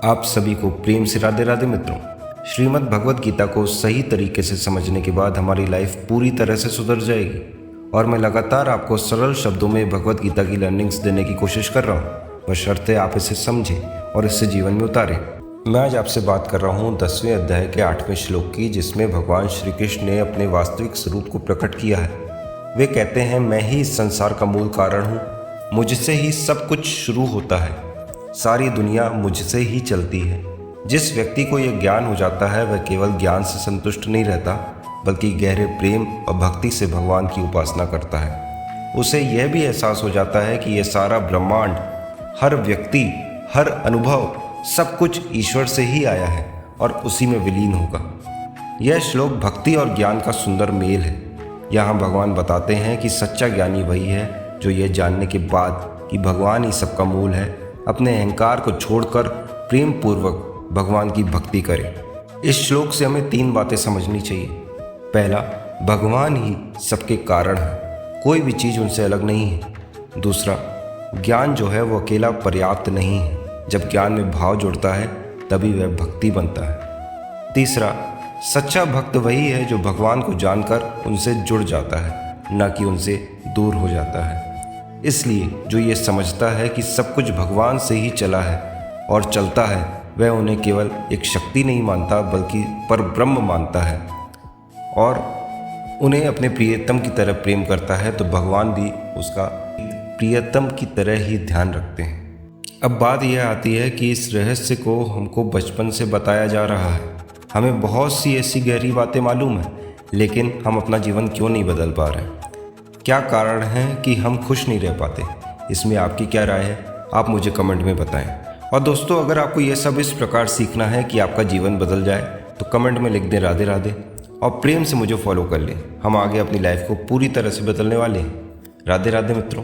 आप सभी को प्रेम से राधे राधे मित्रों। श्रीमद् भगवत गीता को सही तरीके से समझने के बाद हमारी लाइफ पूरी तरह से सुधर जाएगी और मैं लगातार आपको सरल शब्दों में भगवत गीता की लर्निंग्स देने की कोशिश कर रहा हूँ, बशर्ते आप इसे समझें और इसे जीवन में उतारें। मैं आज आपसे बात कर रहा हूँ 10वें अध्याय के 8वें श्लोक की, जिसमें भगवान श्री कृष्ण ने अपने वास्तविक स्वरूप को प्रकट किया है। वे कहते हैं, मैं ही इस संसार का मूल कारण हूँ, मुझसे ही सब कुछ शुरू होता है, सारी दुनिया मुझसे ही चलती है। जिस व्यक्ति को यह ज्ञान हो जाता है वह केवल ज्ञान से संतुष्ट नहीं रहता, बल्कि गहरे प्रेम और भक्ति से भगवान की उपासना करता है। उसे यह भी एहसास हो जाता है कि यह सारा ब्रह्मांड, हर व्यक्ति, हर अनुभव, सब कुछ ईश्वर से ही आया है और उसी में विलीन होगा। यह श्लोक भक्ति और ज्ञान का सुंदर मेल है। यहाँ भगवान बताते हैं कि सच्चा ज्ञानी वही है जो यह जानने के बाद कि भगवान ही सबका मूल है, अपने अहंकार को छोड़कर प्रेम पूर्वक भगवान की भक्ति करे। इस श्लोक से हमें 3 बातें समझनी चाहिए। पहला, भगवान ही सबके कारण है, कोई भी चीज़ उनसे अलग नहीं है। दूसरा, ज्ञान जो है वो अकेला पर्याप्त नहीं है, जब ज्ञान में भाव जुड़ता है तभी वह भक्ति बनता है। तीसरा, सच्चा भक्त वही है जो भगवान को जानकर उनसे जुड़ जाता है, न कि उनसे दूर हो जाता है। इसलिए जो ये समझता है कि सब कुछ भगवान से ही चला है और चलता है, वह उन्हें केवल एक शक्ति नहीं मानता बल्कि परब्रह्म मानता है और उन्हें अपने प्रियतम की तरह प्रेम करता है, तो भगवान भी उसका प्रियतम की तरह ही ध्यान रखते हैं। अब बात यह आती है कि इस रहस्य को हमको बचपन से बताया जा रहा है। हमें बहुत सी ऐसी गहरी बातें मालूम है, लेकिन हम अपना जीवन क्यों नहीं बदल पा रहे? क्या कारण है कि हम खुश नहीं रह पाते? इसमें आपकी क्या राय है? आप मुझे कमेंट में बताएं। और दोस्तों, अगर आपको यह सब इस प्रकार सीखना है कि आपका जीवन बदल जाए, तो कमेंट में लिख दें राधे राधे और प्रेम से मुझे फॉलो कर लें। हम आगे अपनी लाइफ को पूरी तरह से बदलने वाले हैं। राधे राधे मित्रों।